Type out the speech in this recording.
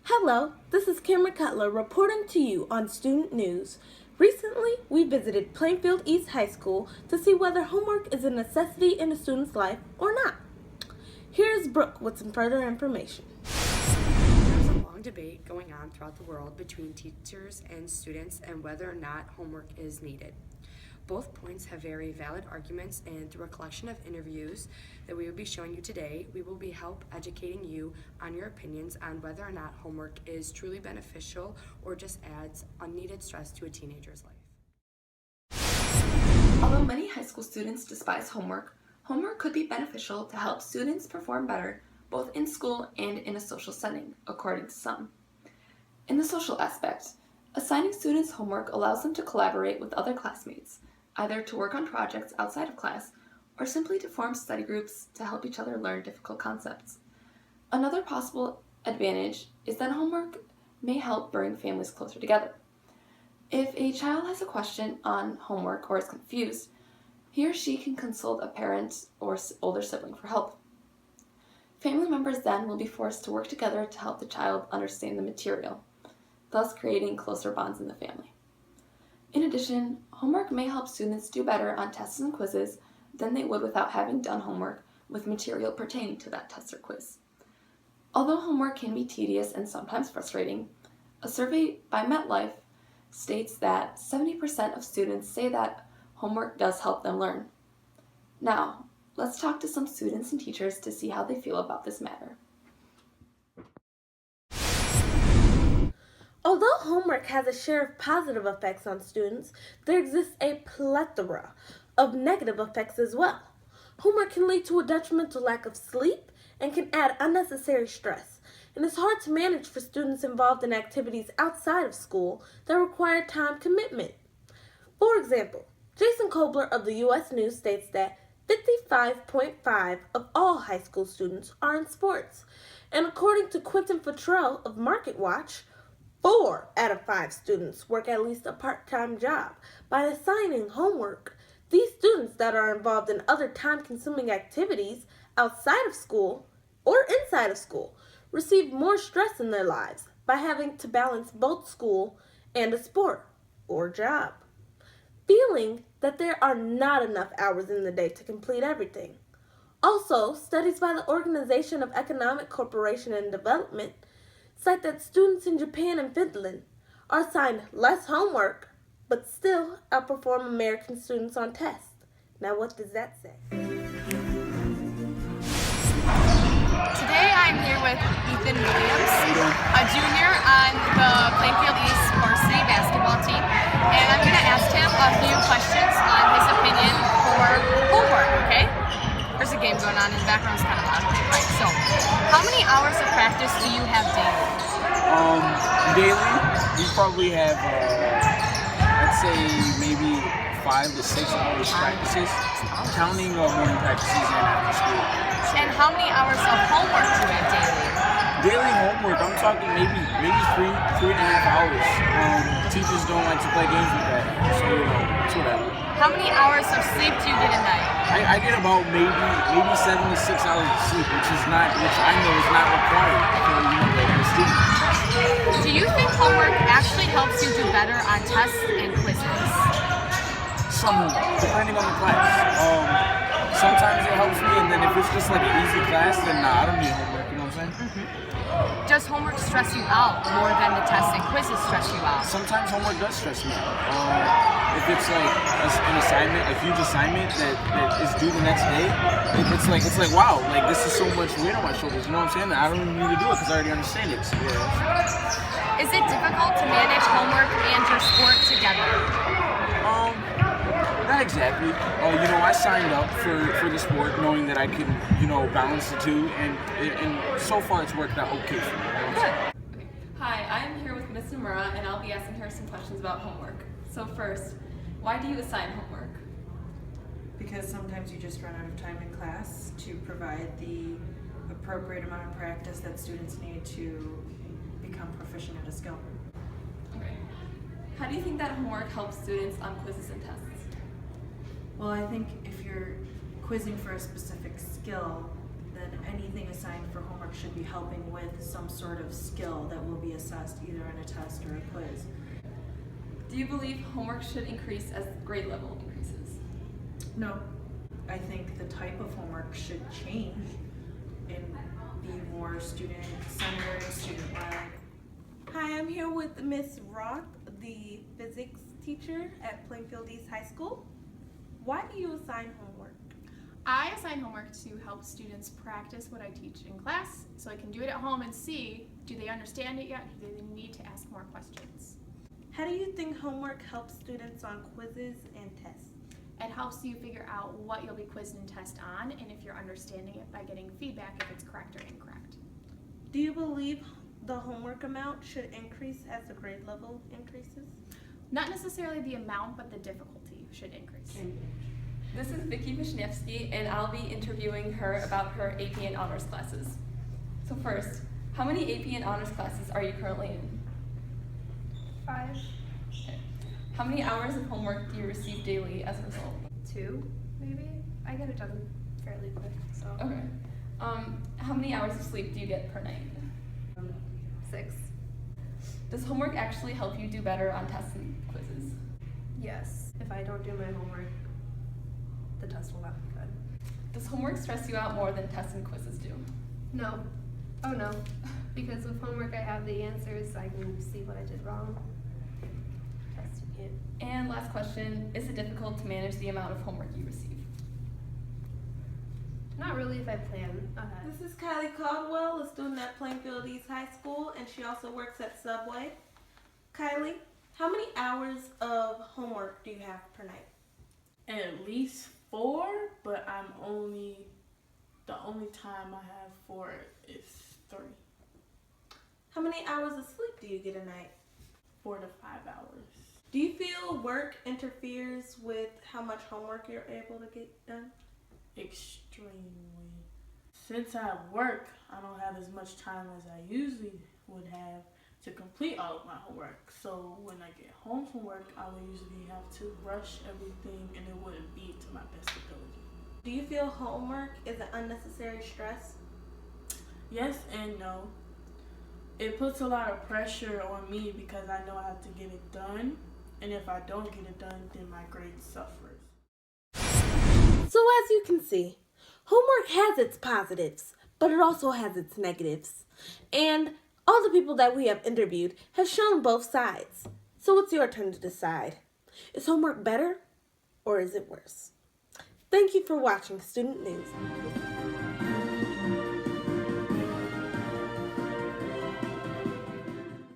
Hello, this is Cameron Cutler reporting to you on Student News. Recently, we visited Plainfield East High School to see whether homework is a necessity in a student's life or not. Here's Brooke with some further information. There's a long debate going on throughout the world between teachers and students and whether or not homework is needed. Both points have very valid arguments, and through a collection of interviews that we will be showing you today, we will be help educating you on your opinions on whether or not homework is truly beneficial or just adds unneeded stress to a teenager's life. Although many high school students despise homework, homework could be beneficial to help students perform better both in school and in a social setting, according to some. In the social aspect, assigning students homework allows them to collaborate with other classmates, either to work on projects outside of class or simply to form study groups to help each other learn difficult concepts. Another possible advantage is that homework may help bring families closer together. If a child has a question on homework or is confused, he or she can consult a parent or older sibling for help. Family members then will be forced to work together to help the child understand the material, thus creating closer bonds in the family. In addition, homework may help students do better on tests and quizzes than they would without having done homework with material pertaining to that test or quiz. Although homework can be tedious and sometimes frustrating, a survey by MetLife states that 70% of students say that homework does help them learn. Now, let's talk to some students and teachers to see how they feel about this matter. Although homework has a share of positive effects on students, there exists a plethora of negative effects as well. Homework can lead to a detrimental lack of sleep and can add unnecessary stress, and it's hard to manage for students involved in activities outside of school that require time commitment. For example, Jason Kobler of the U.S. News states that 55.5% of all high school students are in sports, and according to Quentin Futrell of MarketWatch, 4 out of 5 students work at least a part-time job. By assigning homework, these students that are involved in other time-consuming activities outside of school or inside of school receive more stress in their lives by having to balance both school and a sport or job, feeling that there are not enough hours in the day to complete everything. Also, studies by the Organization of Economic Cooperation and Development cite that students in Japan and Finland are assigned less homework but still outperform American students on tests. Now, what does that say? Today I'm here with Ethan Williams, a junior on the Plainfield East varsity basketball team, and I'm going to ask him a few questions on his opinion for homework, okay? There's a game going on in the background, it's kind of loud. Right, so how many hours of practice do you have daily? Daily, we probably have, I'd say maybe 5 to 6 hours practices, counting morning practices and after school. And how many hours of homework do you have daily? Daily homework, I'm talking maybe 3.5 hours. Teachers don't like to play games with that, so it's whatever. How many hours of sleep do you get a night? I get about maybe 7 to 6 hours of sleep, which I know is not required for the student. Do you think homework actually helps you do better on tests and quizzes? Some, depending on the class. Sometimes it helps me, and then if it's just like an easy class, then I don't need homework, you know what I'm saying? Does homework stress you out more than the tests and quizzes stress you out? Sometimes homework does stress me out. If it's like an assignment, a huge assignment that is due the next day, it's like wow, like this is so much weight on my shoulders, you know what I'm saying? I don't even need to do it because I already understand it. So, yeah. Is it difficult to manage homework and your sport together? Not exactly. I signed up for the sport knowing that I could, balance the two, and so far it's worked out okay for me. Good. Hi, I'm here with Miss Nomura, and I'll be asking her some questions about homework. So first, why do you assign homework? Because sometimes you just run out of time in class to provide the appropriate amount of practice that students need to become proficient at a skill. Okay. How do you think that homework helps students on quizzes and tests? Well, I think if you're quizzing for a specific skill, then anything assigned for homework should be helping with some sort of skill that will be assessed either in a test or a quiz. Do you believe homework should increase as grade level increases? No, I think the type of homework should change and be more student-centered, student-led. Hi, I'm here with Miss Roth, the physics teacher at Plainfield East High School. Why do you assign homework? I assign homework to help students practice what I teach in class so I can do it at home and see, do they understand it yet? Do they need to ask more questions? How do you think homework helps students on quizzes and tests? It helps you figure out what you'll be quizzed and tested on and if you're understanding it by getting feedback if it's correct or incorrect. Do you believe the homework amount should increase as the grade level increases? Not necessarily the amount, but the difficulty should increase. This is Vicky Wisniewski, and I'll be interviewing her about her AP and honors classes. So first, how many AP and honors classes are you currently in? 5, Okay. How many hours of homework do you receive daily as a result? 2, maybe. I get it done fairly quick, so. Okay. How many hours of sleep do you get per night? 6. Does homework actually help you do better on tests and quizzes? Yes. If I don't do my homework, the test will not be good. Does homework stress you out more than tests and quizzes do? No. Oh no. Because with homework I have the answers, I can see what I did wrong. Test you can't. And last question, is it difficult to manage the amount of homework you receive? Not really if I plan ahead. This is Kylie Caldwell, a student at Plainfield East High School, and she also works at Subway. Kylie, how many hours of homework do you have per night? At least 4, but the only time I have for it is 3. How many hours of sleep do you get a night? 4 to 5 hours. Do you feel work interferes with how much homework you're able to get done? Extremely. Since I work, I don't have as much time as I usually would have to complete all of my homework. So when I get home from work, I would usually have to rush everything and it wouldn't be to my best ability. Do you feel homework is an unnecessary stress? Yes and no. It puts a lot of pressure on me because I know I have to get it done. And if I don't get it done, then my grade suffers. So as you can see, homework has its positives, but it also has its negatives. And all the people that we have interviewed have shown both sides. So it's your turn to decide. Is homework better or is it worse? Thank you for watching Student News.